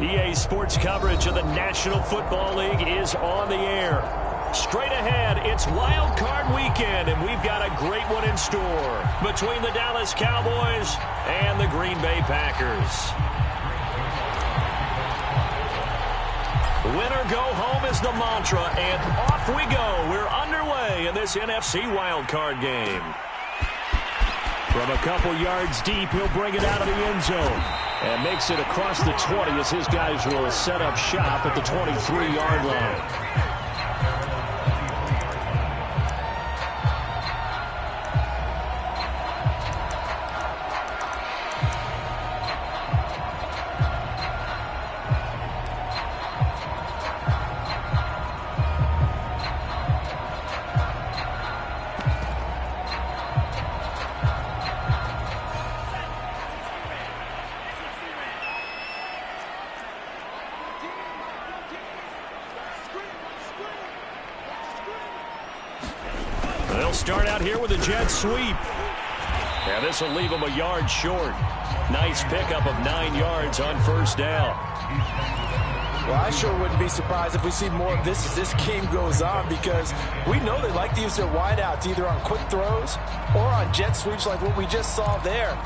EA Sports coverage of the National Football League is on the air. Straight ahead, it's Wild Card Weekend, and we've got a great one in store between the Dallas Cowboys and the Green Bay Packers. Winner go home is the mantra, and off we go. We're underway in this NFC Wild Card game. From a couple yards deep, he'll bring it out of the end zone. And makes it across the 20 as his guys will set up shop at the 23-yard line. They'll start out here with a jet sweep. And this will leave them a yard short. Nice pickup of 9 yards on first down. Well, I sure wouldn't be surprised if we see more of this as this game goes on, because we know they like to use their wideouts either on quick throws or on jet sweeps like what we just saw there.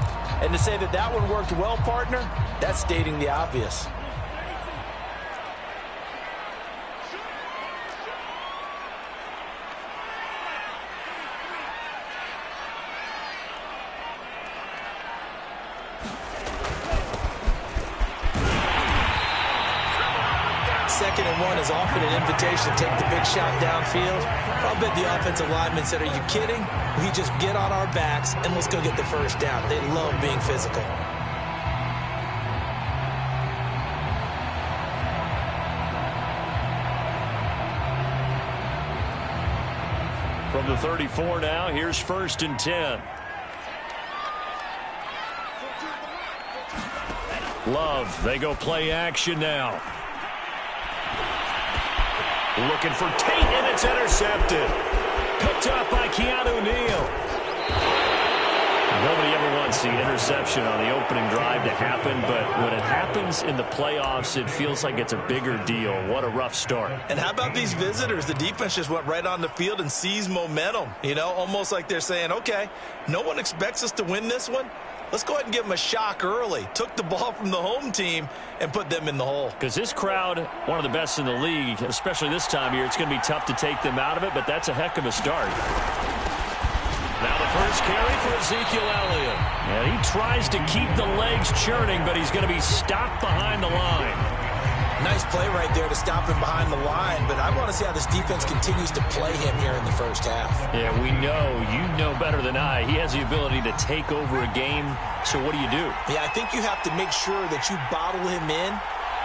And to say that that one worked well, partner, that's stating the obvious. Second and 1 is often an invitation to take the big shot downfield. I'll bet the offensive linemen said, are you kidding? We just get on our backs and let's go get the first down. They love being physical. From the 34 now, here's 1st and 10. Love, they go play action now. Looking for Tate, and it's intercepted. Picked up by Keanu Neal. Nobody ever wants the interception on the opening drive to happen, but when it happens in the playoffs, it feels like it's a bigger deal. What a rough start. And how about these visitors? The defense just went right on the field and seized momentum. You know, almost like they're saying, okay, no one expects us to win this one. Let's go ahead and give them a shock early. Took the ball from the home team and put them in the hole. Because this crowd, one of the best in the league, especially this time of year, it's going to be tough to take them out of it, but that's a heck of a start. Now the first carry for Ezekiel Elliott. And he tries to keep the legs churning, but he's going to be stopped behind the line. Nice play right there to stop him behind the line, but I want to see how this defense continues to play him here in the first half. Yeah, we know, you know better than I, he has the ability to take over a game, so what do you do? Yeah, I think you have to make sure that you bottle him in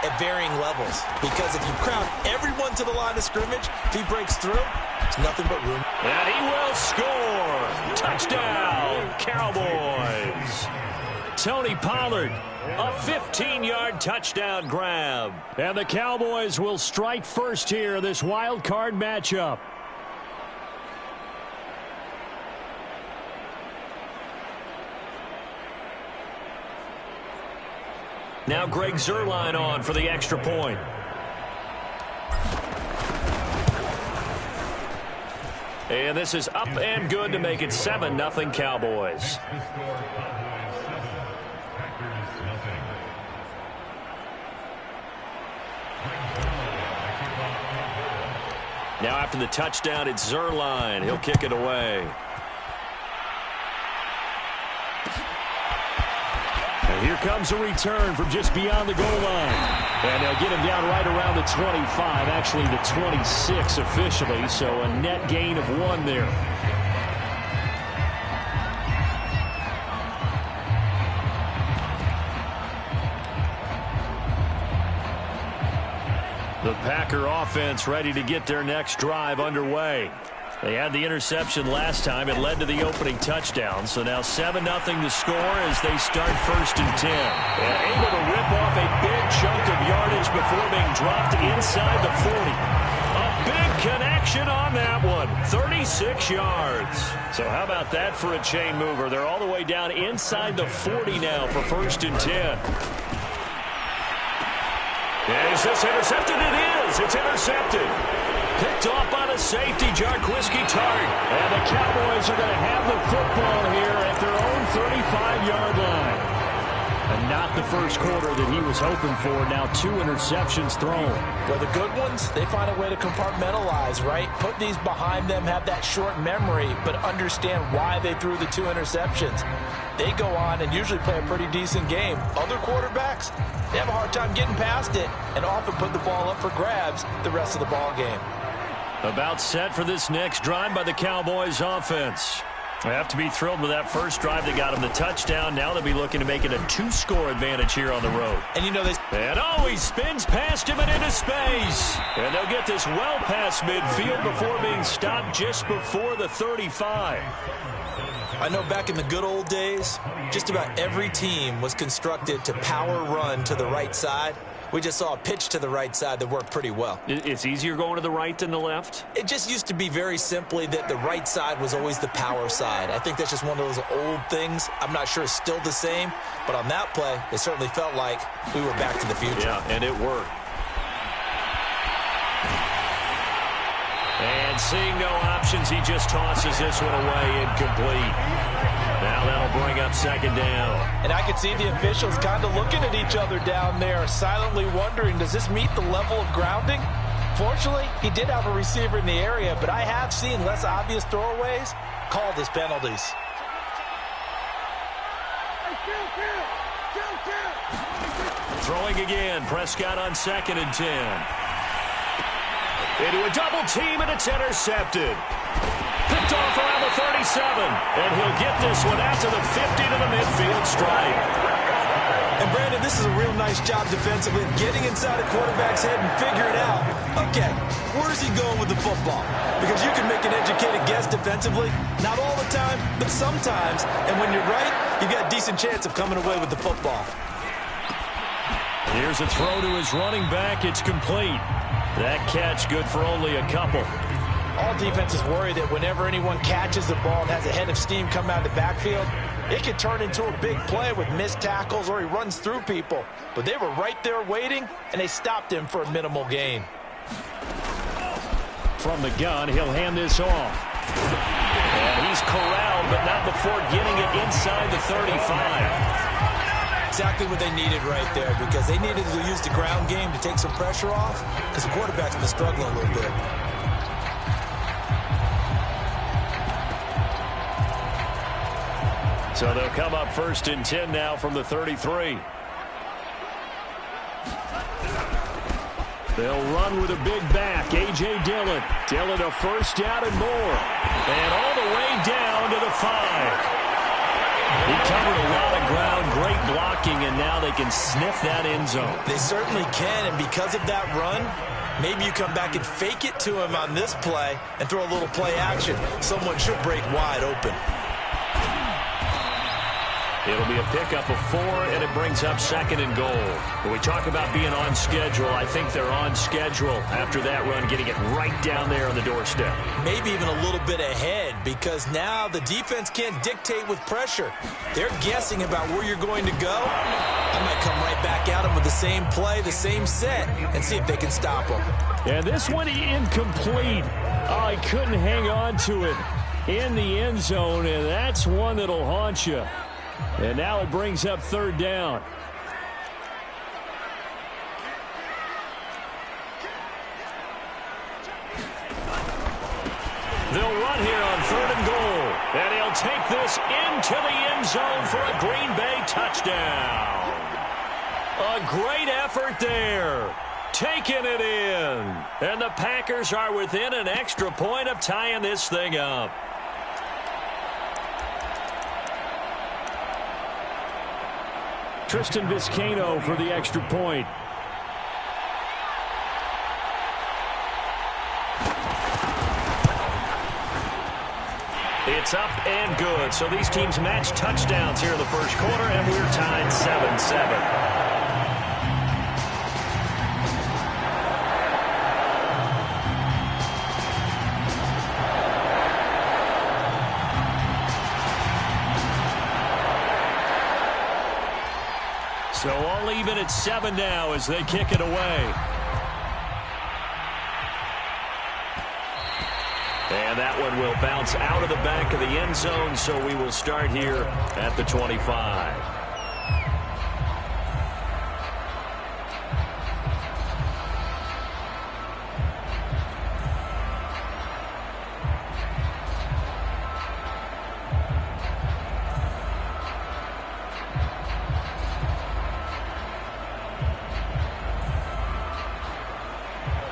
at varying levels, because if you crowd everyone to the line of scrimmage, if he breaks through, it's nothing but room. And he will score! Touchdown, Cowboys! Tony Pollard, a 15-yard touchdown grab. And the Cowboys will strike first here in this wild card matchup. Now Greg Zuerlein on for the extra point. And this is up and good to make it 7-0 Cowboys. Now after the touchdown, it's Zuerlein. He'll kick it away. And here comes a return from just beyond the goal line. And they'll get him down right around the 25, actually the 26 officially, so a net gain of 1 there. The Packer offense ready to get their next drive underway. They had the interception last time. It led to the opening touchdown. So now 7-0 to score as they start 1st and 10. And able to rip off a big chunk of yardage before being dropped inside the 40. A big connection on that one. 36 yards. So how about that for a chain mover? They're all the way down inside the 40 now for 1st and 10. Is this intercepted? It is. It's intercepted. Picked off by the safety, Jarquiski Tart. And the Cowboys are going to have the football here at their own 35-yard line. And not the first quarter that he was hoping for. Now 2 interceptions thrown. Well, the good ones, they find a way to compartmentalize, right? Put these behind them, have that short memory, but understand why they threw the 2 interceptions. They go on and usually play a pretty decent game. Other quarterbacks, they have a hard time getting past it and often put the ball up for grabs the rest of the ball game. About set for this next drive by the Cowboys offense. They have to be thrilled with that first drive that got them the touchdown. Now they'll be looking to make it a 2-score advantage here on the road. And you know this. And he spins past him and into space. And they'll get this well past midfield before being stopped just before the 35. I know back in the good old days, just about every team was constructed to power run to the right side. We just saw a pitch to the right side that worked pretty well. It's easier going to the right than the left? It just used to be very simply that the right side was always the power side. I think that's just one of those old things. I'm not sure it's still the same, but on that play, it certainly felt like we were back to the future. Yeah, and it worked. And seeing no options, he just tosses this one away incomplete. Now that'll bring up second down. And I could see the officials kind of looking at each other down there, silently wondering, does this meet the level of grounding? Fortunately, he did have a receiver in the area, but I have seen less obvious throwaways called as penalties. Throwing again, Prescott on 2nd and 10. Into a double team, and it's intercepted. Picked off around the 37, and he'll get this one out to the 50 to the midfield stripe. And Brandon, this is a real nice job defensively of getting inside a quarterback's head and figuring out, okay, where's he going with the football? Because you can make an educated guess defensively, not all the time, but sometimes. And when you're right, you've got a decent chance of coming away with the football. Here's a throw to his running back. It's complete. That catch good for only a couple. All defenses worry that whenever anyone catches the ball and has a head of steam come out of the backfield, it can turn into a big play with missed tackles or he runs through people. But they were right there waiting, and they stopped him for a minimal gain. From the gun, he'll hand this off. And he's corralled, but not before getting it inside the 35. Exactly what they needed right there, because they needed to use the ground game to take some pressure off, because the quarterback's been struggling a little bit. So they'll come up 1st and 10 now from the 33. They'll run with a big back, A.J. Dillon. Dillon a first down and more. And all the way down to the 5. He covered a lot of ground, great blocking, and now they can sniff that end zone. They certainly can, and because of that run, maybe you come back and fake it to him on this play and throw a little play action. Someone should break wide open. It'll be a pickup of 4, and it brings up 2nd and goal. When we talk about being on schedule, I think they're on schedule after that run, getting it right down there on the doorstep. Maybe even a little bit ahead, because now the defense can't dictate with pressure. They're guessing about where you're going to go. I might come right back at them with the same play, the same set, and see if they can stop them. And this one incomplete. Oh, he couldn't hang on to it in the end zone, and that's one that'll haunt you. And now it brings up 3rd down. They'll run here on 3rd and goal. And he'll take this into the end zone for a Green Bay touchdown. A great effort there. Taking it in. And the Packers are within an extra point of tying this thing up. Tristan Vizcaino for the extra point. It's up and good. So these teams match touchdowns here in the first quarter, and we're tied 7-7. So all even at 7 now as they kick it away. And that one will bounce out of the back of the end zone, so we will start here at the 25.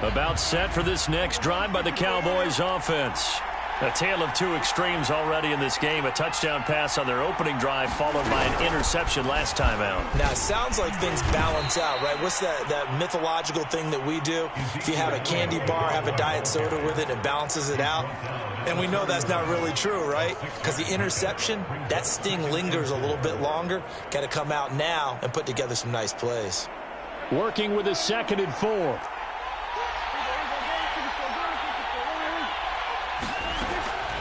About set for this next drive by the Cowboys offense. A tale of two extremes already in this game. A touchdown pass on their opening drive followed by an interception last time out. Now, it sounds like things balance out, right? What's that mythological thing that we do? If you have a candy bar, have a diet soda with it, it balances it out. And we know that's not really true, right? Because the interception, that sting lingers a little bit longer. Got to come out now and put together some nice plays. Working with a 2nd and 4.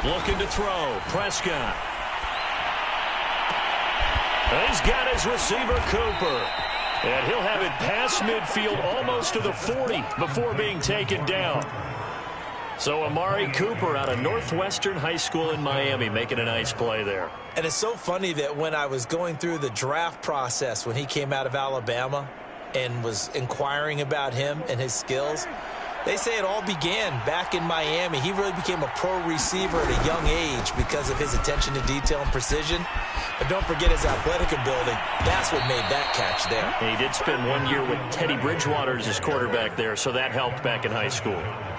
Looking to throw. Prescott. He's got his receiver, Cooper. And he'll have it past midfield almost to the 40 before being taken down. So Amari Cooper out of Northwestern High School in Miami making a nice play there. And it's so funny that when I was going through the draft process when he came out of Alabama and was inquiring about him and his skills, they say it all began back in Miami. He really became a pro receiver at a young age because of his attention to detail and precision. But don't forget his athletic ability. That's what made that catch there. And he did spend 1 year with Teddy Bridgewater as his quarterback there, so that helped back in high school.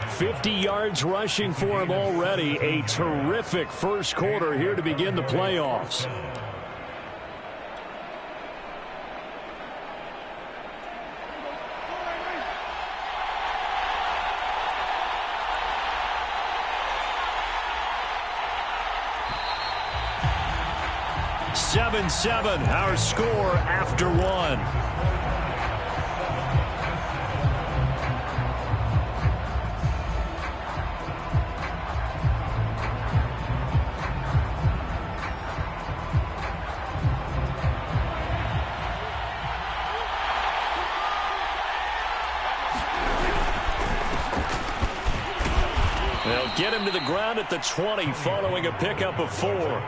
50 yards rushing for him already. A terrific first quarter here to begin the playoffs. Seven, our score after 1. They'll get him to the ground at the 20 following a pickup of 4.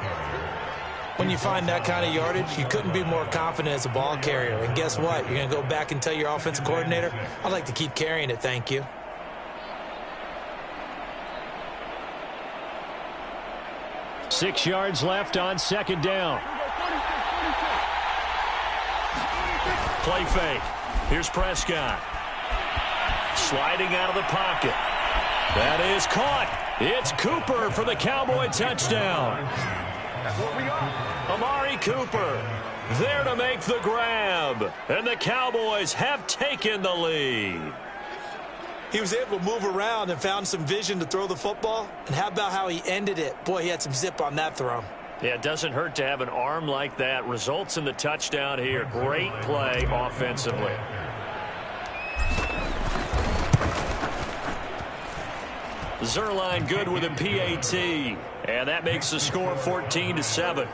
When you find that kind of yardage, you couldn't be more confident as a ball carrier. And guess what? You're going to go back and tell your offensive coordinator, I'd like to keep carrying it, thank you. Six yards left on 2nd down. Play fake. Here's Prescott. Sliding out of the pocket. That is caught. It's Cooper for the Cowboy touchdown. Amari Cooper there to make the grab. And the Cowboys have taken the lead. He was able to move around and found some vision to throw the football. And how about how he ended it? Boy, he had some zip on that throw. Yeah, it doesn't hurt to have an arm like that. Results in the touchdown here. Great play offensively. Zerline good with a PAT. And that makes the score 14-7.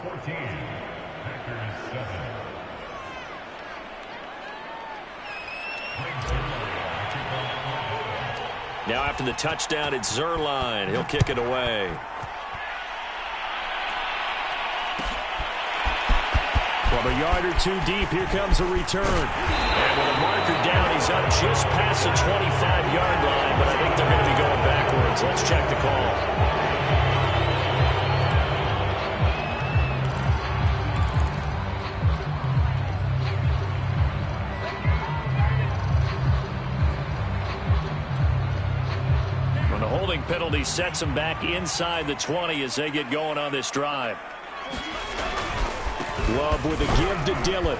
Now after the touchdown, it's Zerline. He'll kick it away. From a yard or two deep, here comes a return. And with a marker down, he's up just past the 25-yard line, but I think they're going to be going backwards. Let's check the call. When the holding penalty sets them back inside the 20 as they get going on this drive. Love with a give to Dillon.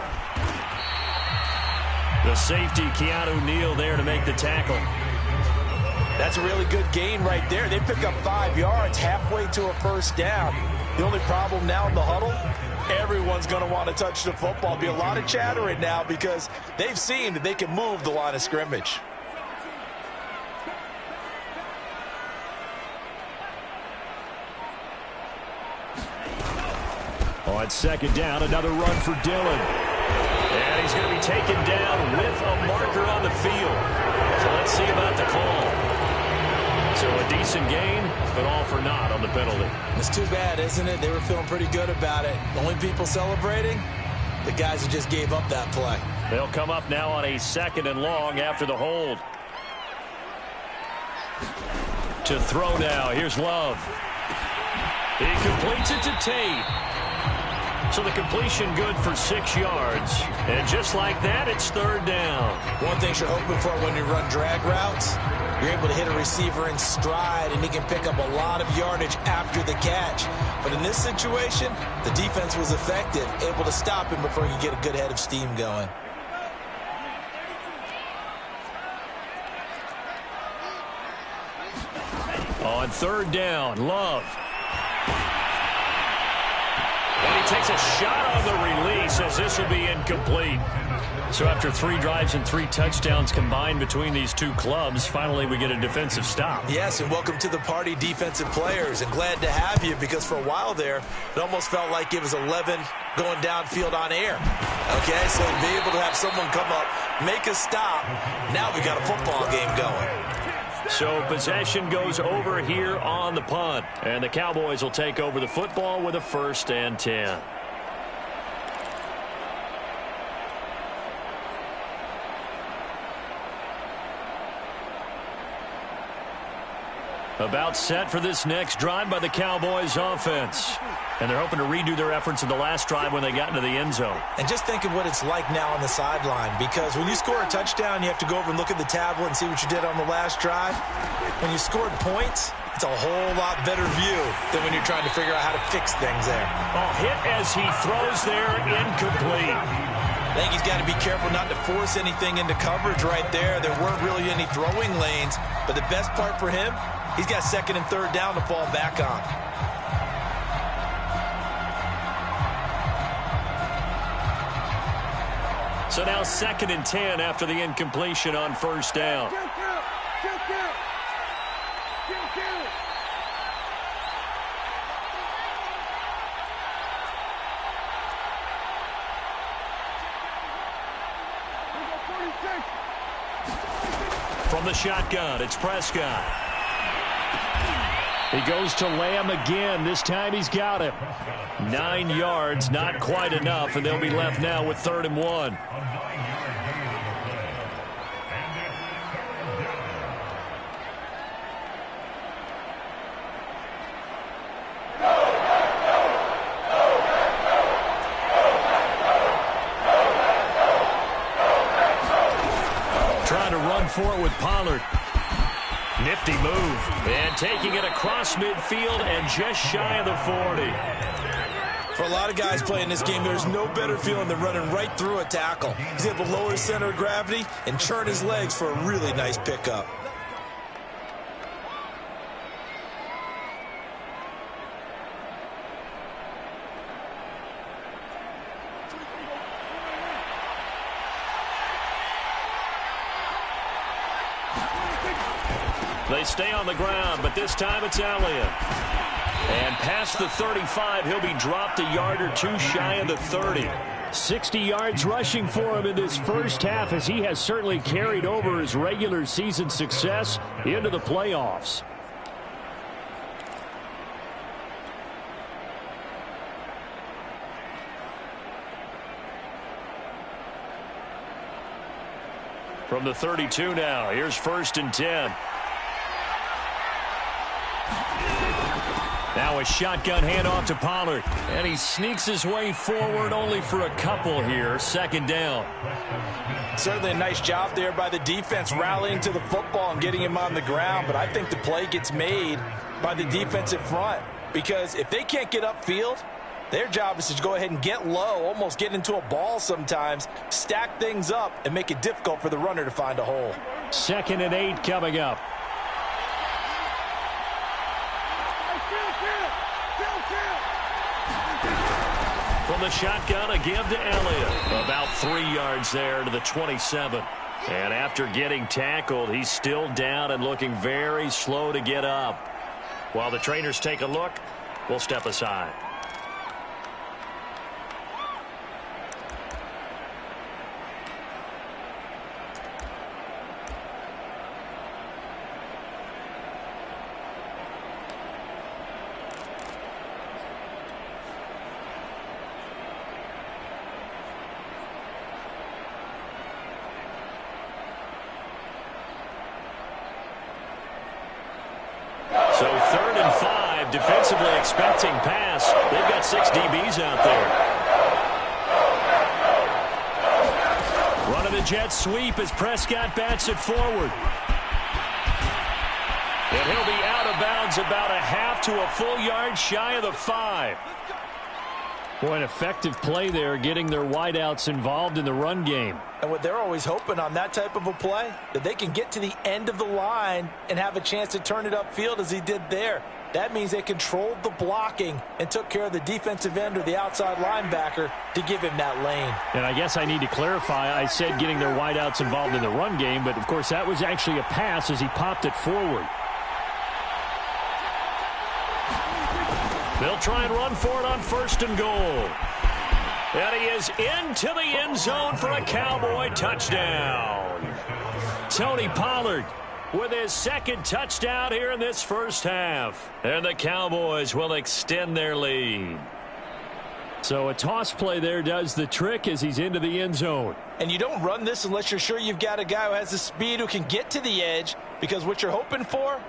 The safety, Keanu Neal, there to make the tackle. That's a really good gain right there. They pick up 5 yards halfway to a first down. The only problem now in the huddle, everyone's going to want to touch the football. Be a lot of chattering now because they've seen that they can move the line of scrimmage. On 2nd down, another run for Dillon. And he's going to be taken down with a marker on the field. So let's see about the call. So a decent gain, but all for naught on the penalty. It's too bad, isn't it? They were feeling pretty good about it. The only people celebrating, the guys who just gave up that play. They'll come up now on a 2nd and long after the hold. To throw now. Here's Love. He completes it to Tate. So the completion good for 6 yards. And just like that, it's 3rd down. One thing you're hoping for when you run drag routes, you're able to hit a receiver in stride, and he can pick up a lot of yardage after the catch. But in this situation, the defense was effective, able to stop him before he could get a good head of steam going. On 3rd down, Love. And he takes a shot on the release as this will be incomplete. So after 3 drives and 3 touchdowns combined between these two clubs, finally we get a defensive stop. Yes, and welcome to the party, defensive players, and glad to have you, because for a while there, it almost felt like it was 11 going downfield on air. Okay, so to be able to have someone come up, make a stop, now we got a football game going. So possession goes over here on the punt, and the Cowboys will take over the football with a 1st and 10. About set for this next drive by the Cowboys offense. And they're hoping to redo their efforts in the last drive when they got into the end zone. And just think of what it's like now on the sideline, because when you score a touchdown, you have to go over and look at the tablet and see what you did on the last drive. When you scored points, it's a whole lot better view than when you're trying to figure out how to fix things there. Oh, hit as he throws there, incomplete. I think he's got to be careful not to force anything into coverage right there. There weren't really any throwing lanes, but the best part for him, he's got 2nd and 3rd down to fall back on. So now 2nd and 10 after the incompletion on 1st down. From the shotgun, it's Prescott. He goes to Lamb again. This time he's got him. 9 yards, not quite enough, and they'll be left now with 3rd and 1. Trying to run for it with Pollard. Nifty move. And taking it across midfield and just shy of the 40. For a lot of guys playing this game, there's no better feeling than running right through a tackle. He's able to lower his center of gravity and churn his legs for a really nice pickup. They stay on the ground, but this time it's Elliott. And past the 35, he'll be dropped a yard or 2 shy of the 30. 60 yards rushing for him in this first half, as he has certainly carried over his regular season success into the playoffs. From the 32 now, here's 1st and 10. Now a shotgun handoff to Pollard. And he sneaks his way forward only for a couple here. 2nd down. Certainly a nice job there by the defense rallying to the football and getting him on the ground. But I think the play gets made by the defensive front. Because if they can't get upfield, their job is to go ahead and get low, almost get into a ball sometimes, stack things up, and make it difficult for the runner to find a hole. 2nd and 8 coming up. From the shotgun, a give to Elliott. About 3 yards there to the 27. And after getting tackled, he's still down and looking very slow to get up. While the trainers take a look, we'll step aside. defensively expecting pass. They've got 6 DBs out there. Running the jet sweep as Prescott bats it forward. And he'll be out of bounds about a half to a full yard shy of the 5. Boy, an effective play there, getting their wideouts involved in the run game. And what they're always hoping on that type of a play, that they can get to the end of the line and have a chance to turn it upfield as he did there. That means they controlled the blocking and took care of the defensive end or the outside linebacker to give him that lane. And I guess I need to clarify, I said getting their wideouts involved in the run game, but of course that was actually a pass as he popped it forward. They'll try and run for it on 1st and goal. And he is into the end zone for a Cowboy touchdown. Tony Pollard with his 2nd touchdown here in this first half. And the Cowboys will extend their lead. So a toss play there does the trick as he's into the end zone. And you don't run this unless you're sure you've got a guy who has the speed who can get to the edge, because what you're hoping for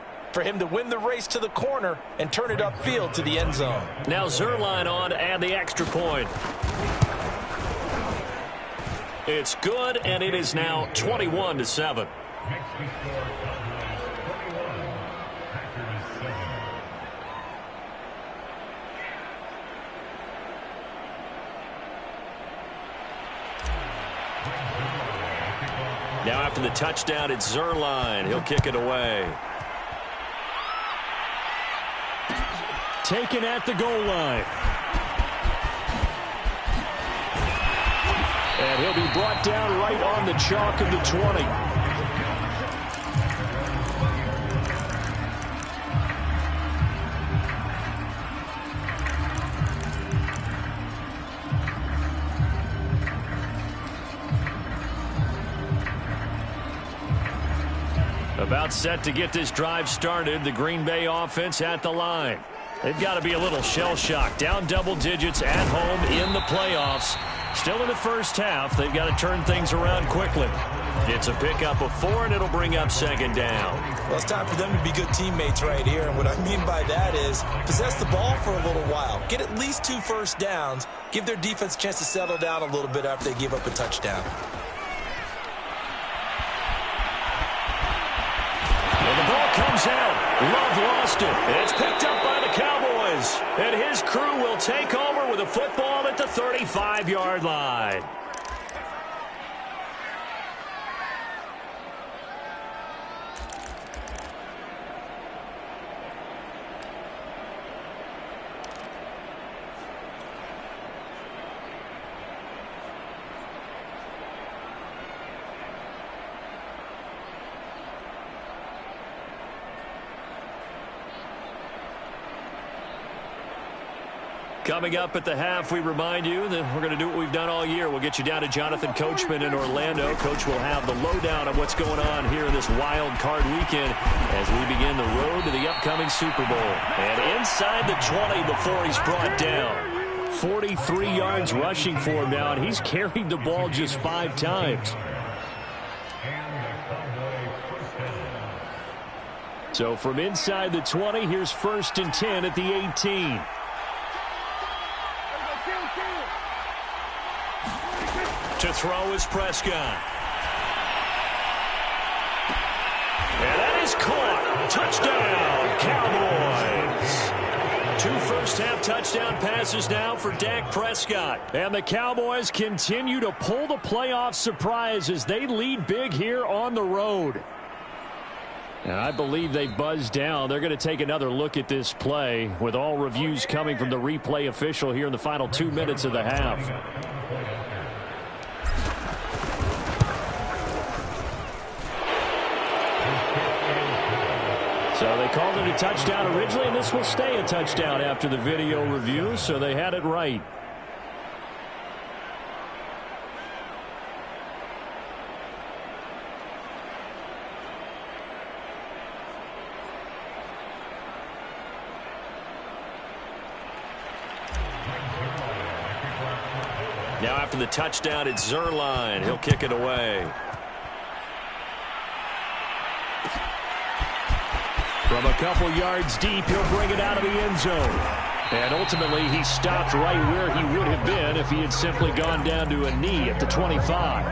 him to win the race to the corner and turn it upfield to the end zone. Now Zerline on to add the extra point. It's good, and it is now 21-7. Now after the touchdown, it's Zerline. He'll kick it away. Taken at the goal line. And he'll be brought down right on the chalk of the 20. About set to get this drive started. The Green Bay offense at the line. They've got to be a little shell-shocked. Down double digits at home in the playoffs. Still in the first half. They've got to turn things around quickly. It's a pickup of 4, and it'll bring up 2nd down. Well, it's time for them to be good teammates right here. And what I mean by that is possess the ball for a little while. Get at least 2 first downs. Give their defense a chance to settle down a little bit after they give up a touchdown. And the ball comes out. Love lost it. It's picked up by the Cowboys. And his crew will take over with a football at the 35-yard line. Coming up at the half, we remind you that we're going to do what we've done all year. We'll get you down to Jonathan Coachman in Orlando. Coach will have the lowdown of what's going on here in this wild card weekend as we begin the road to the upcoming Super Bowl. And inside the 20 before he's brought down. 43 yards rushing for him now, and he's carried the ball just 5 times. So from inside the 20, here's 1st and 10 at the 18. To throw is Prescott. And that is caught. Touchdown, Cowboys. 2 first-half touchdown passes now for Dak Prescott. And the Cowboys continue to pull the playoff surprise as they lead big here on the road. And I believe they buzzed down. They're going to take another look at this play with all reviews coming from the replay official here in the final 2 minutes of the half. So they called it a touchdown originally, and this will stay a touchdown after the video review, so they had it right. Now after the touchdown, it's Zerline. He'll kick it away. From a couple yards deep, he'll bring it out of the end zone. And ultimately, he stopped right where he would have been if he had simply gone down to a knee at the 25.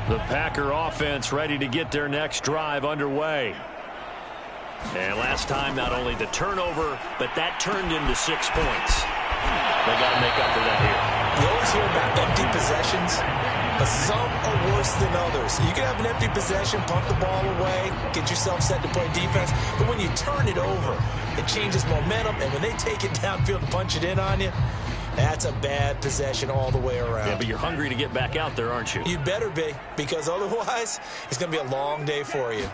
The Packer offense ready to get their next drive underway. And last time, not only the turnover, but that turned into 6 points. They got to make up for that here. You always hear about empty possessions, but some are worse than others. You can have an empty possession, punt the ball away, get yourself set to play defense, but when you turn it over, it changes momentum, and when they take it downfield and punch it in on you, that's a bad possession all the way around. Yeah, but you're hungry to get back out there, aren't you? You better be, because otherwise, it's going to be a long day for you.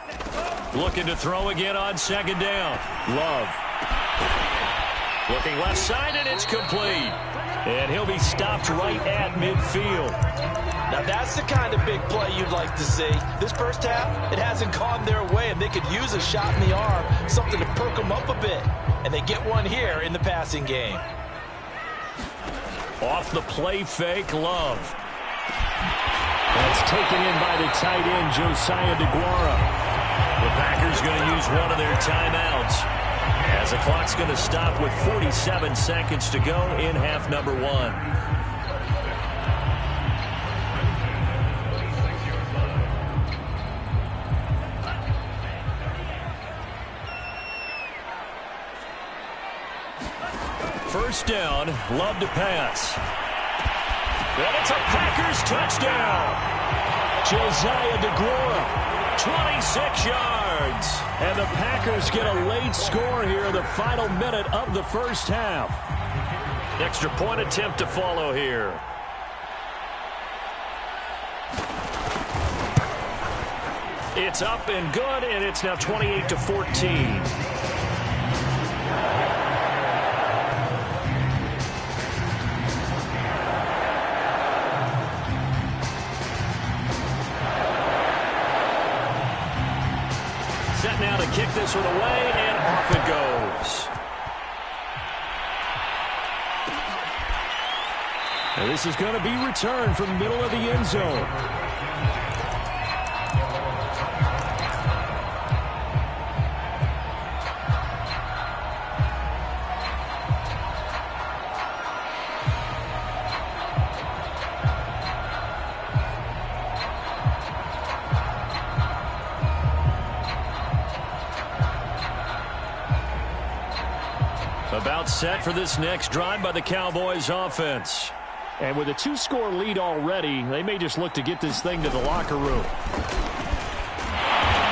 Looking to throw again on second down. Love. Looking left side, and it's complete. And he'll be stopped right at midfield. Now, that's the kind of big play you'd like to see. This first half, it hasn't gone their way, and they could use a shot in the arm, something to perk them up a bit. And they get one here in the passing game. Off the play fake, Love. That's taken in by the tight end, Josiah DeGuara. The Packers going to use one of their timeouts, as the clock's going to stop with 47 seconds to go in half number 1. First down, Love to pass. And it's a Packers touchdown. Josiah DeGuara, 26 yards. And the Packers get a late score here in the final minute of the first half. Extra point attempt to follow here. It's up and good, and it's now 28-14. Now to kick this one away, and off it goes. And this is going to be returned from the middle of the end zone. About set for this next drive by the Cowboys offense. And with a 2-score lead already, they may just look to get this thing to the locker room.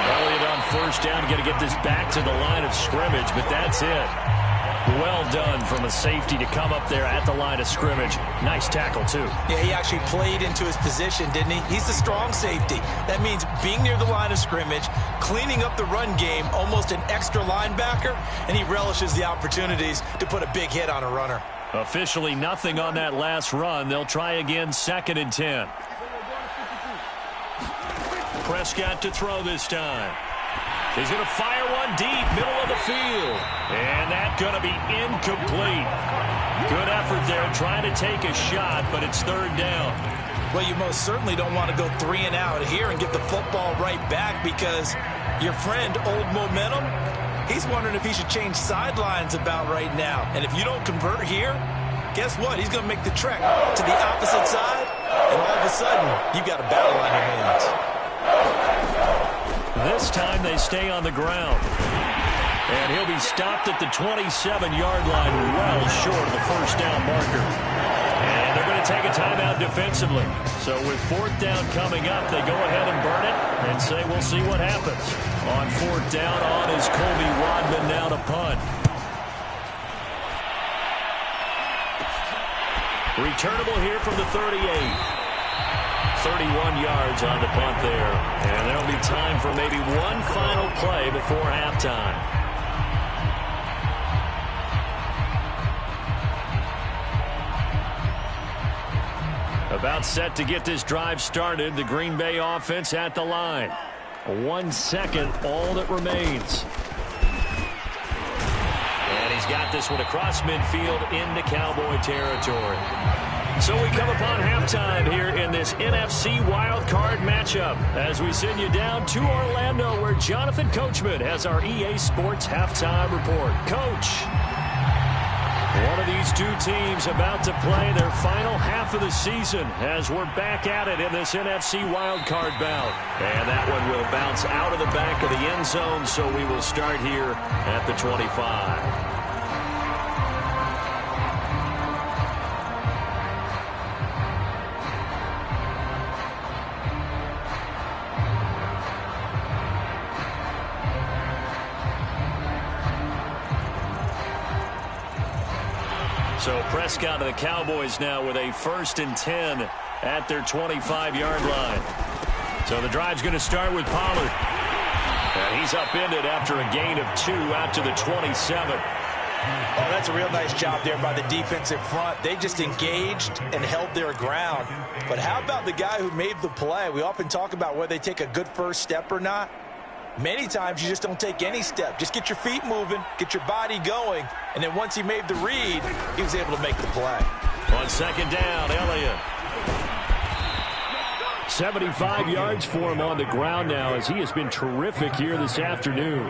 Elliott on first down, got to get this back to the line of scrimmage, but that's it. Well done from a safety to come up there at the line of scrimmage. Nice tackle, too. Yeah, he actually played into his position, didn't he? He's the strong safety. That means being near the line of scrimmage, cleaning up the run game, almost an extra linebacker, and he relishes the opportunities to put a big hit on a runner. Officially nothing on that last run. They'll try again, 2nd and 10. Prescott to throw this time. He's going to fire one deep, middle of the field. And that's going to be incomplete. Good effort there trying to take a shot, but it's 3rd down. Well, you most certainly don't want to go 3 and out here and get the football right back, because your friend, Old Momentum, he's wondering if he should change sidelines about right now. And if you don't convert here, guess what? He's going to make the trek to the opposite side, and all of a sudden, you've got a battle on your hands. This time they stay on the ground. And he'll be stopped at the 27-yard line, well short of the first down marker. And they're going to take a timeout defensively. So with 4th down coming up, they go ahead and burn it and say we'll see what happens. On 4th down, on is Colby Rodman now to punt. Returnable here from the 38. 31 yards on the punt there. And there'll be time for maybe one final play before halftime. About set to get this drive started. The Green Bay offense at the line. 1 second, all that remains. And he's got this one across midfield into Cowboy territory. So we come upon halftime here in this NFC wildcard matchup as we send you down to Orlando where Jonathan Coachman has our EA Sports halftime report. Coach, one of these two teams about to play their final half of the season as we're back at it in this NFC wildcard bout. And that one will bounce out of the back of the end zone, so we will start here at the 25. So Prescott and the Cowboys now with a 1st and 10 at their 25-yard line. So the drive's going to start with Pollard. And he's upended after a gain of 2 out to the 27. Oh, that's a real nice job there by the defensive front. They just engaged and held their ground. But how about the guy who made the play? We often talk about whether they take a good first step or not. Many times you just don't take any step. Just get your feet moving, get your body going, and then once he made the read, he was able to make the play. On 2nd down, Elliott. 75 yards for him on the ground now as he has been terrific here this afternoon.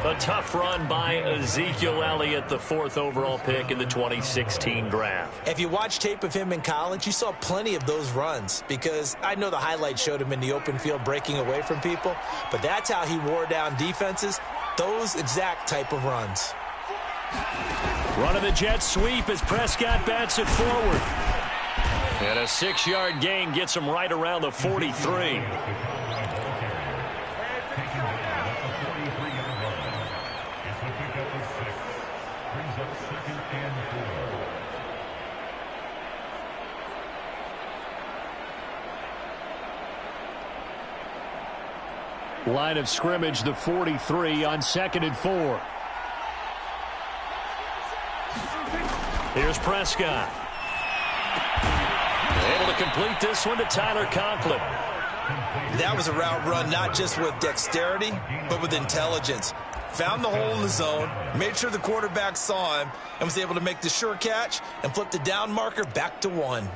A tough run by Ezekiel Elliott, the 4th overall pick in the 2016 draft. If you watch tape of him in college, you saw plenty of those runs because I know the highlights showed him in the open field breaking away from people, but that's how he wore down defenses, those exact type of runs. Running the jet sweep as Prescott bats it forward. And a 6-yard gain gets him right around the 43. Line of scrimmage, the 43 on 2nd and 4. Here's Prescott. Able to complete this one to Tyler Conklin. That was a route run not just with dexterity, but with intelligence. Found the hole in the zone, made sure the quarterback saw him, and was able to make the sure catch and flip the down marker back to 1.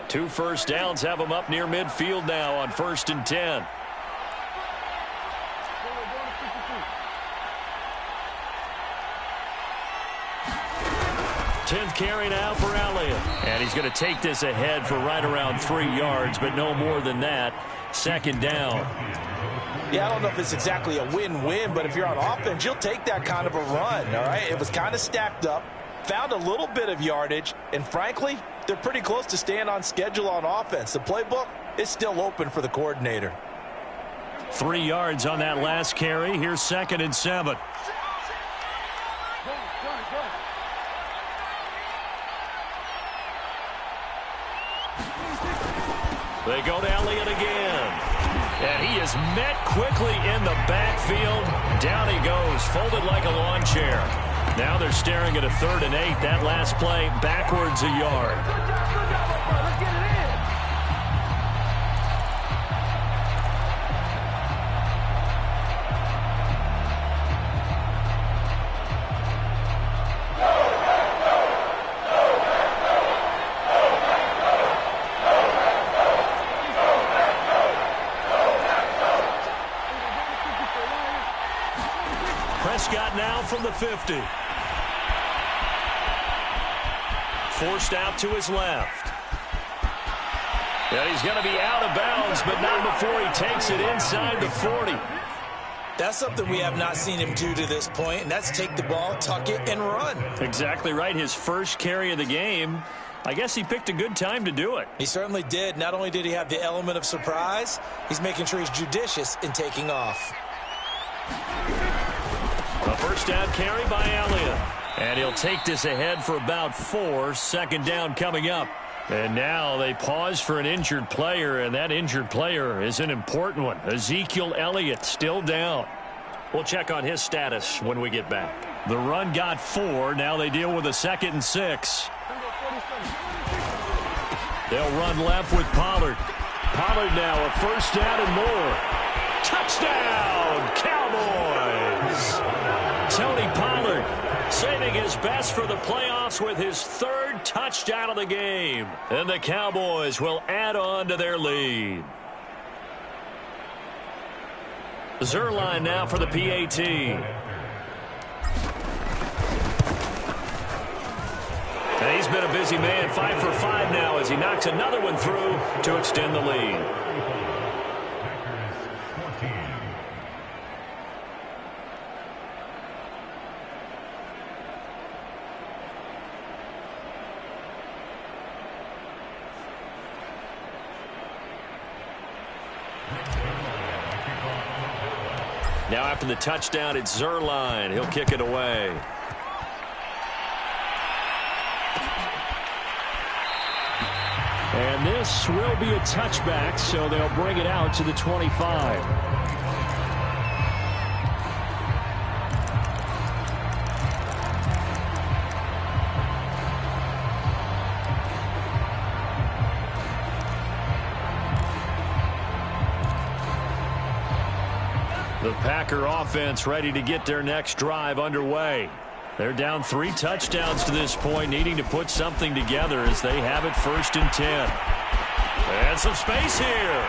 Two first downs have him up near midfield now on 1st and 10. Tenth carry now for Elliott. And he's going to take this ahead for right around 3 yards, but no more than that. 2nd down. Yeah, I don't know if it's exactly a win-win, but if you're on offense, you'll take that kind of a run, all right? It was kind of stacked up, found a little bit of yardage, and frankly, they're pretty close to staying on schedule on offense. The playbook is still open for the coordinator. 3 yards on that last carry. Here's 2nd and 7. They go to Elliott again. And he is met quickly in the backfield. Down he goes, folded like a lawn chair. Now they're staring at a 3rd and 8. That last play backwards a yard. Prescott now from the 50. Forced out to his left. And he's going to be out of bounds, but not before he takes it inside the 40. That's something we have not seen him do to this point, and that's take the ball, tuck it, and run. Exactly right. His first carry of the game. I guess he picked a good time to do it. He certainly did. Not only did he have the element of surprise, he's making sure he's judicious in taking off. A first down carry by Elliott. And he'll take this ahead for about 4. 2nd down coming up. And now they pause for an injured player, and that injured player is an important one. Ezekiel Elliott still down. We'll check on his status when we get back. The run got 4. Now they deal with a 2nd and 6. They'll run left with Pollard. Pollard now a first down and more. Touchdown, Cowboys! Tony Pollard saving his best for the playoffs with his 3rd touchdown of the game. And the Cowboys will add on to their lead. Zerline now for the PAT. And he's been a busy man, 5 for 5 now as he knocks another one through to extend the lead. Now after the touchdown, it's Zerline. He'll kick it away. And this will be a touchback, so they'll bring it out to the 25. The Packer offense ready to get their next drive underway. They're down 3 touchdowns to this point, needing to put something together as they have it 1st and 10. And some space here.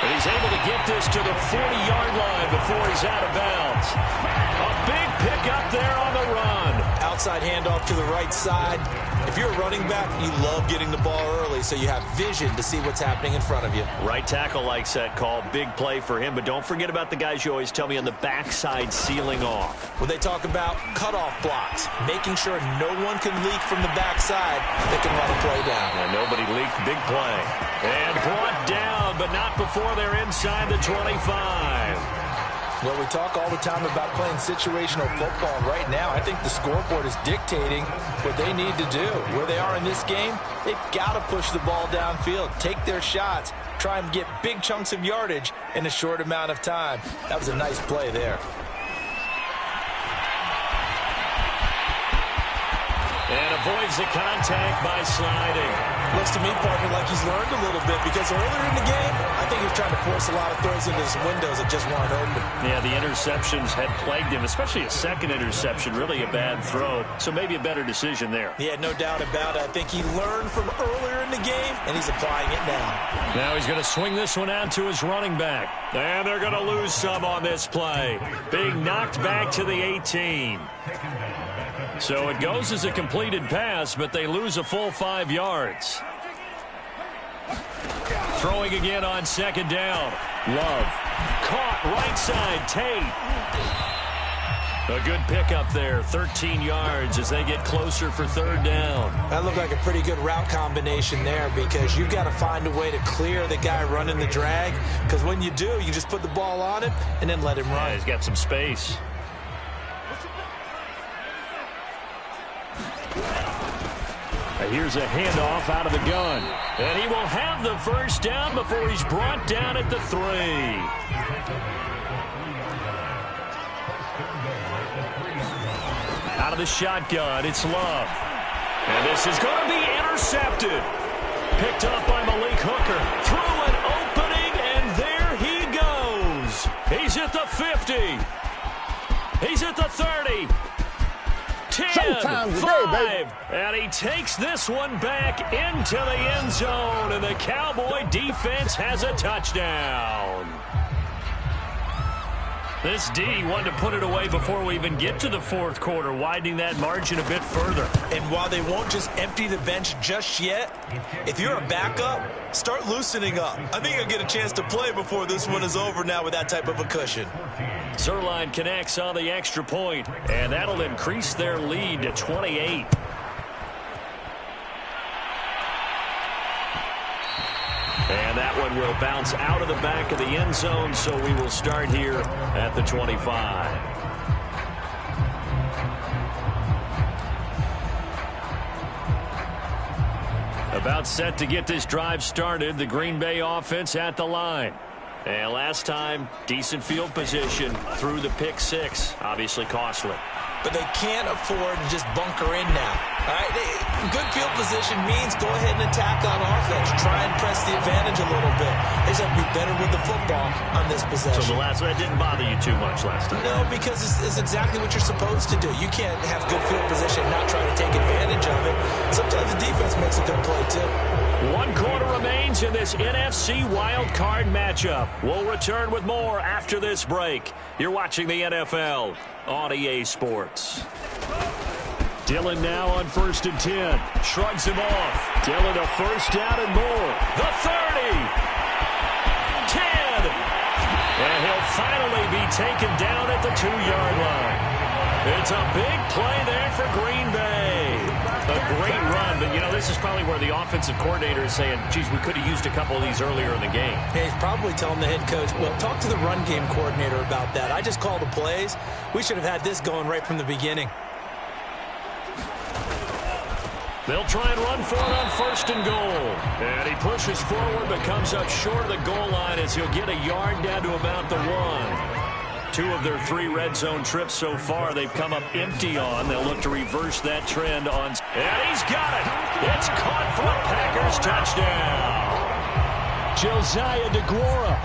But he's able to get this to the 40-yard line before he's out of bounds. A big pickup there on the run. Outside handoff to the right side. If you're a running back, you love getting the ball early so you have vision to see what's happening in front of you. Right tackle likes that call. Big play for him. But don't forget about the guys you always tell me on the backside sealing off. When they talk about cutoff blocks, making sure no one can leak from the backside, they can run a play down. And nobody leaked. Big play. And brought down, but not before they're inside the 25. Well, we talk all the time about playing situational football. Right now, I think the scoreboard is dictating what they need to do. Where they are in this game, they've got to push the ball downfield, take their shots, try and get big chunks of yardage in a short amount of time. That was a nice play there. And avoids the contact by sliding. Looks to me, partner, like he's learned a little bit because earlier in the game, I think he was trying to force a lot of throws into his windows that just weren't open. Yeah, the interceptions had plagued him, especially a second interception, really a bad throw. So maybe a better decision there. Yeah, no doubt about it. I think he learned from earlier in the game, and he's applying it now. Now he's going to swing this one out to his running back. And they're going to lose some on this play. Being knocked back to the 18. So it goes as a completed pass, but they lose a full 5 yards. Throwing again on 2nd down. Love. Caught right side. Tate. A good pickup there. 13 yards as they get closer for 3rd down. That looked like a pretty good route combination there because you've got to find a way to clear the guy running the drag. Because when you do, you just put the ball on him and then let him run. Yeah, he's got some space. Here's a handoff out of the gun. And he will have the 1st down before he's brought down at the 3. Out of the shotgun, it's Love. And this is going to be intercepted. Picked up by Malik Hooker. Through an opening, and there he goes. He's at the 50. He's at the 30. 10, 5, and he takes this one back into the end zone, and the Cowboy defense has a touchdown. This D wanted to put it away before we even get to the 4th quarter, widening that margin a bit further. And while they won't just empty the bench just yet, if you're a backup, start loosening up. I think you'll get a chance to play before this one is over now with that type of a cushion. Zerline connects on the extra point, and that'll increase their lead to 28. And that one will bounce out of the back of the end zone, so we will start here at the 25. About set to get this drive started, the Green Bay offense at the line. And last time, decent field position through the pick six. Obviously costly. But they can't afford to just bunker in now. All right? Good field position means go ahead and attack on offense. Try and press the advantage a little bit. They just have to be better with the football on this possession. So that didn't bother you too much last time? No, because it's exactly what you're supposed to do. You can't have good field position and not try to take advantage of it. Sometimes the defense makes a good play, too. 1 quarter remains in this NFC wild card matchup. We'll return with more after this break. You're watching the NFL on EA Sports. Dillon now on 1st and 10. Shrugs him off. Dillon a first down and more. The 30. 10. And he'll finally be taken down at the 2-yard line. It's a big play there for Green Bay. A great run, but, this is probably where the offensive coordinator is saying, geez, we could have used a couple of these earlier in the game. Yeah, he's probably telling the head coach, well, talk to the run game coordinator about that. I just called the plays. We should have had this going right from the beginning. They'll try and run for it on 1st and goal. And he pushes forward but comes up short of the goal line as he'll get a yard down to about the 1. 2 of their 3 red zone trips so far they've come up empty on. They'll look to reverse that trend on. And he's got it. It's caught for a Packers touchdown. Josiah DeGuara,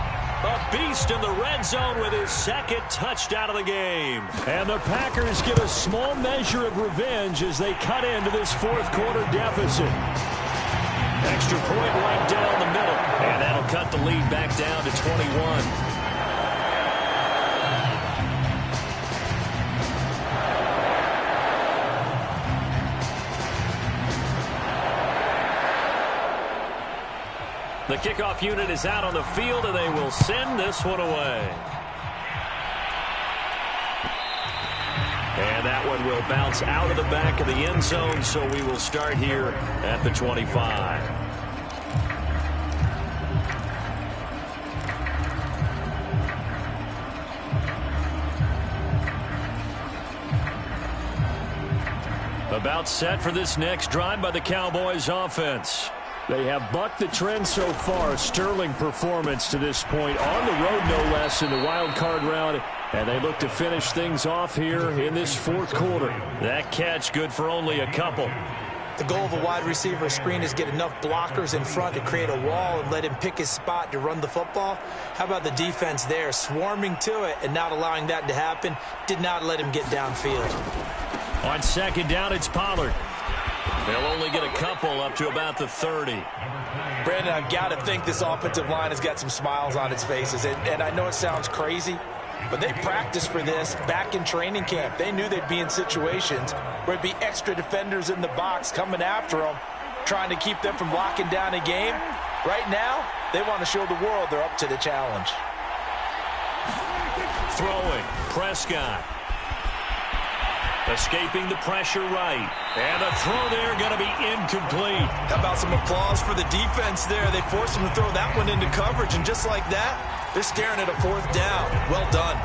a beast in the red zone with his 2nd touchdown of the game. And the Packers get a small measure of revenge as they cut into this 4th quarter deficit. Extra point right down the middle. And that'll cut the lead back down to 21. The kickoff unit is out on the field, and they will send this one away. And that one will bounce out of the back of the end zone, so we will start here at the 25. About set for this next drive by the Cowboys offense. They have bucked the trend so far. Sterling performance to this point. On the road, no less, in the wild card round. And they look to finish things off here in this 4th quarter. That catch good for only a couple. The goal of a wide receiver screen is get enough blockers in front to create a wall and let him pick his spot to run the football. How about the defense there, swarming to it and not allowing that to happen? Did not let him get downfield. On 2nd down, it's Pollard. They'll only get a couple up to about the 30. Brandon, I've got to think this offensive line has got some smiles on its faces. And I know it sounds crazy, but they practiced for this back in training camp. They knew they'd be in situations where it'd be extra defenders in the box coming after them, trying to keep them from locking down a game. Right now, they want to show the world they're up to the challenge. Throwing, Prescott. Escaping the pressure right. And the throw there going to be incomplete. How about some applause for the defense there? They forced him to throw that one into coverage, and just like that, they're staring at a 4th down. Well done.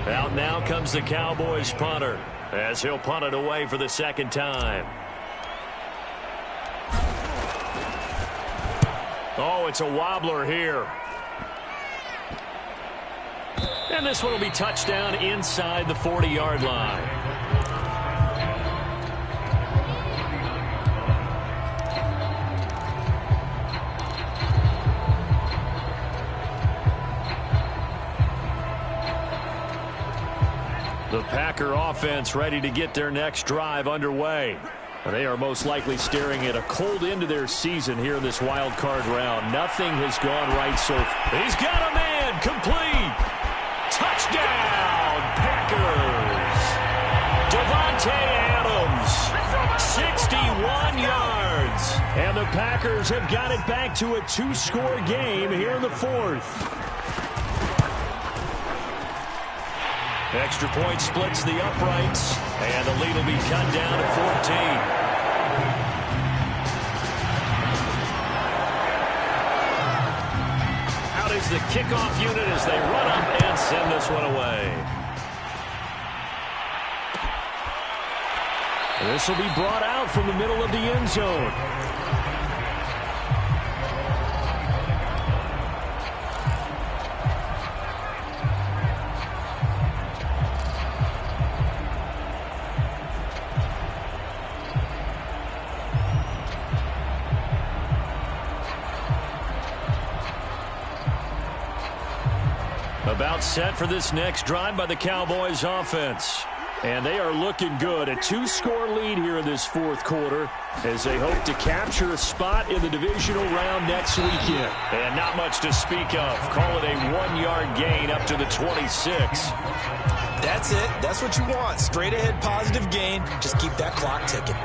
Out now comes the Cowboys punter as he'll punt it away for the 2nd time. Oh, it's a wobbler here. And this one will be touchdown inside the 40-yard line. The Packer offense ready to get their next drive underway. They are most likely staring at a cold end to their season here in this wild card round. Nothing has gone right so far. He's got a man, complete. Touchdown, Packers. Devontae Adams, 61 yards. And the Packers have got it back to a 2-score game here in the 4th. Extra point splits the uprights, and the lead will be cut down to 14. kickoff unit as they run up and send this one away. This will be brought out from the middle of the end zone. About set for this next drive by the Cowboys offense. And they are looking good. A 2-score lead here in this fourth quarter as they hope to capture a spot in the divisional round next weekend. And not much to speak of. Call it a 1-yard gain up to the 26. That's it. That's what you want. Straight ahead positive gain. Just keep that clock ticking.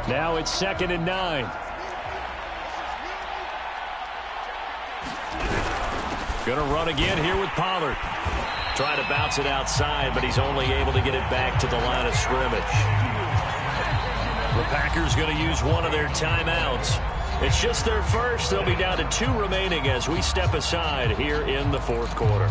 Now it's 2nd and 9. Going to run again here with Pollard. Trying to bounce it outside, but he's only able to get it back to the line of scrimmage. The Packers going to use one of their timeouts. It's just their first. They'll be down to 2 remaining as we step aside here in the fourth quarter.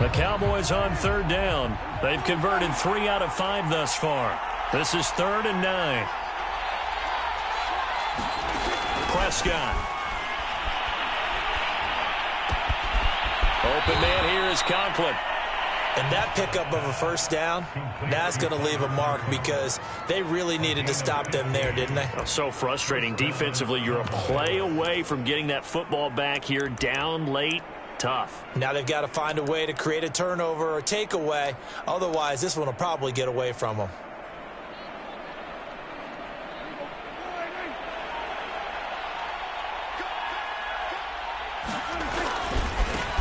The Cowboys on 3rd down. They've converted 3 out of 5 thus far. This is 3rd and 9. Prescott. Open man here is Conklin. And that pickup of a first down, that's going to leave a mark because they really needed to stop them there, didn't they? Oh, so frustrating. Defensively, you're a play away from getting that football back here down late. Tough. Now they've got to find a way to create a turnover or takeaway. Otherwise, this one will probably get away from them.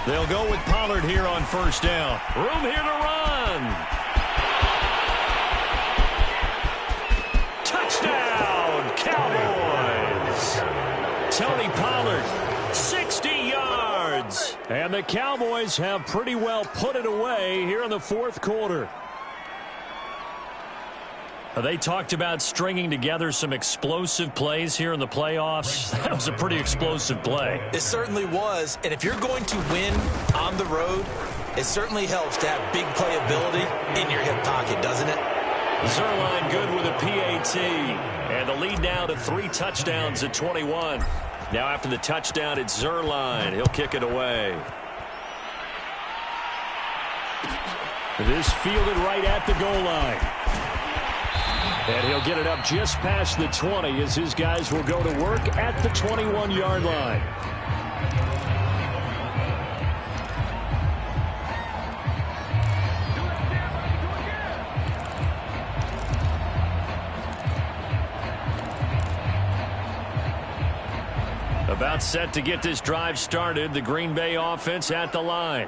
They'll go with Pollard here on 1st down. Room here to run. Touchdown, Cowboys. Tony Pollard, 60 yards. And the Cowboys have pretty well put it away here in the fourth quarter. They talked about stringing together some explosive plays here in the playoffs. That was a pretty explosive play. It certainly was. And if you're going to win on the road, it certainly helps to have big playability in your hip pocket, doesn't it? Zuerlein good with a PAT. And the lead now to 3 touchdowns at 21. Now after the touchdown, it's Zuerlein. He'll kick it away. This fielded right at the goal line. And he'll get it up just past the 20 as his guys will go to work at the 21-yard line. About set to get this drive started. The Green Bay offense at the line.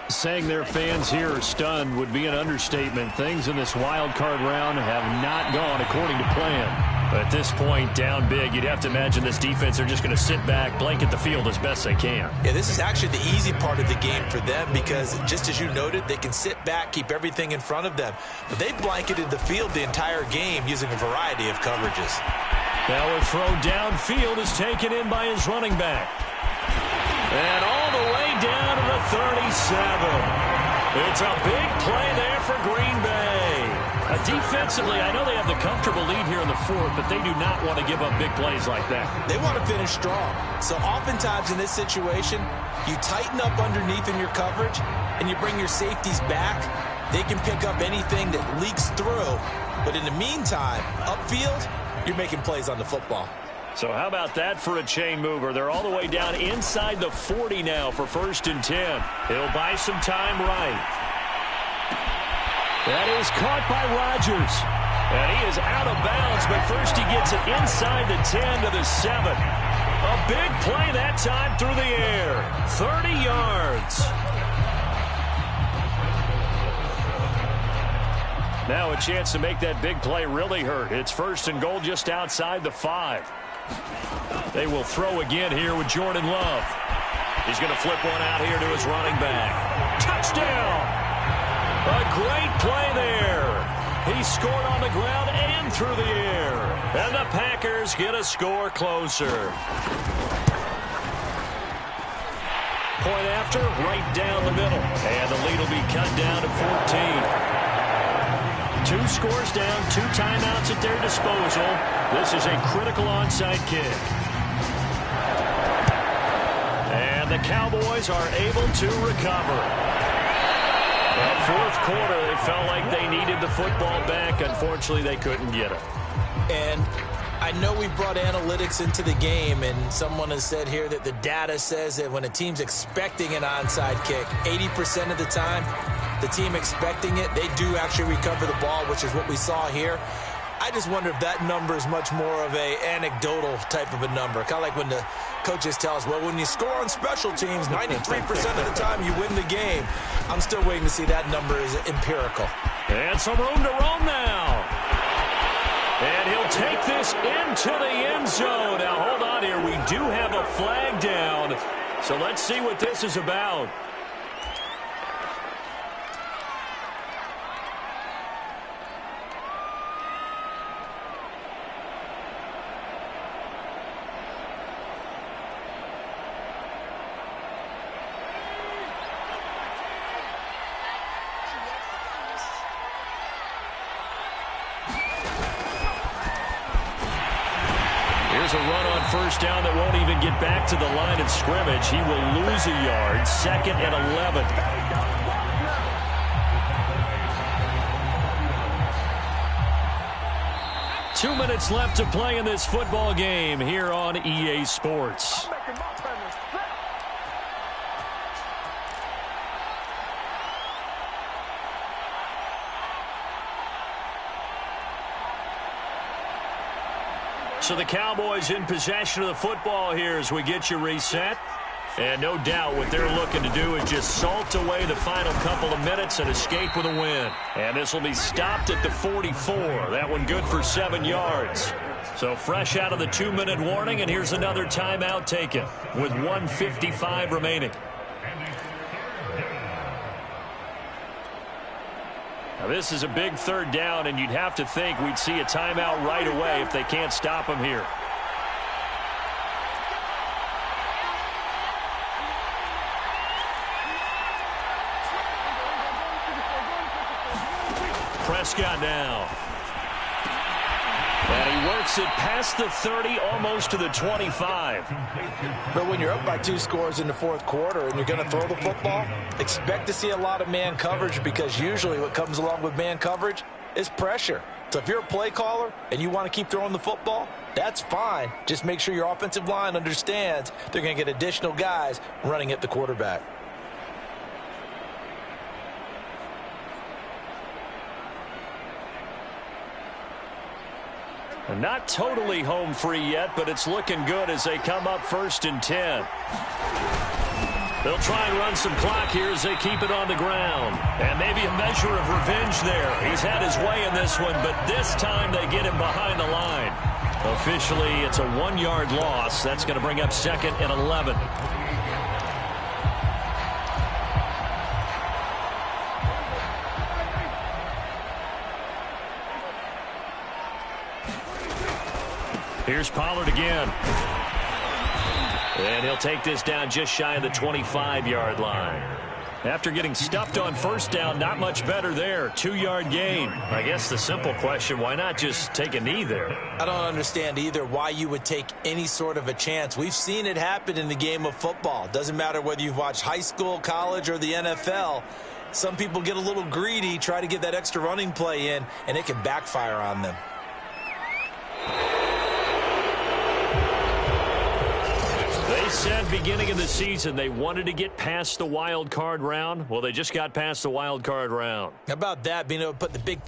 Saying their fans here are stunned would be an understatement. Things in this wild card round have not gone according to plan. But at this point, down big, you'd have to imagine this defense are just going to sit back, blanket the field as best they can. Yeah, this is actually the easy part of the game for them because, just as you noted, they can sit back, keep everything in front of them. But they've blanketed the field the entire game using a variety of coverages. Now a throw downfield is taken in by his running back. And all the way down to the 37. It's a big play there for Green Bay. Defensively, I know they have the comfortable lead here in the fourth, but they do not want to give up big plays like that. They want to finish strong. So oftentimes in this situation, you tighten up underneath in your coverage, and you bring your safeties back. They can pick up anything that leaks through. But in the meantime, upfield, you're making plays on the football. So how about that for a chain mover? They're all the way down inside the 40 now for 1st and 10. He'll buy some time right. That is caught by Rodgers. And he is out of bounds, but first he gets it inside the 10 to the 7. A big play that time through the air. 30 yards. Now a chance to make that big play really hurt. It's 1st and goal just outside the 5. They will throw again here with Jordan Love. He's going to flip one out here to his running back. Touchdown! A great play there. He scored on the ground and through the air. And the Packers get a score closer. Point after, right down the middle. And the lead will be cut down to 14. 2 scores down, 2 timeouts at their disposal. This is a critical onside kick. And the Cowboys are able to recover. Well, 4th quarter, they felt like they needed the football back. Unfortunately, they couldn't get it. And I know we brought analytics into the game, and someone has said here that the data says that when a team's expecting an onside kick, 80% of the time, the team expecting it, they do actually recover the ball, which is what we saw here. I just wonder if that number is much more of a anecdotal type of a number. Kind of like when the coaches tell us, well, when you score on special teams, 93% of the time you win the game. I'm still waiting to see that number is empirical. And some room to roam now. And he'll take this into the end zone. Now, hold on here. We do have a flag down. So let's see what this is about. A run on 1st down that won't even get back to the line of scrimmage. He will lose a yard. 2nd and 11. Two minutes left to play in this football game here on EA Sports. So the Cowboys in possession of the football here as we get you reset. And no doubt what they're looking to do is just salt away the final couple of minutes and escape with a win. And this will be stopped at the 44. That one good for 7 yards. So fresh out of the 2-minute warning, and here's another timeout taken with 1:55 remaining. Now this is a big 3rd down, and you'd have to think we'd see a timeout right away if they can't stop him here. Prescott now. And he works it past the 30, almost to the 25. But when you're up by 2 scores in the 4th quarter and you're going to throw the football, expect to see a lot of man coverage, because usually what comes along with man coverage is pressure. So if you're a play caller and you want to keep throwing the football, that's fine. Just make sure your offensive line understands they're going to get additional guys running at the quarterback. Not totally home free yet, but it's looking good as they come up 1st and 10. They'll try and run some clock here as they keep it on the ground. And maybe a measure of revenge there. He's had his way in this one, but this time they get him behind the line. Officially, it's a 1-yard loss. That's going to bring up 2nd and 11. Here's Pollard again. And he'll take this down just shy of the 25-yard line. After getting stuffed on 1st down, not much better there. 2-yard gain. I guess the simple question, why not just take a knee there? I don't understand either why you would take any sort of a chance. We've seen it happen in the game of football. Doesn't matter whether you've watched high school, college, or the NFL. Some people get a little greedy, try to get that extra running play in, and it can backfire on them. they said beginning of the season they wanted to get past the wild card round. Well, they just got past the wild card round. How about that, being able to put the big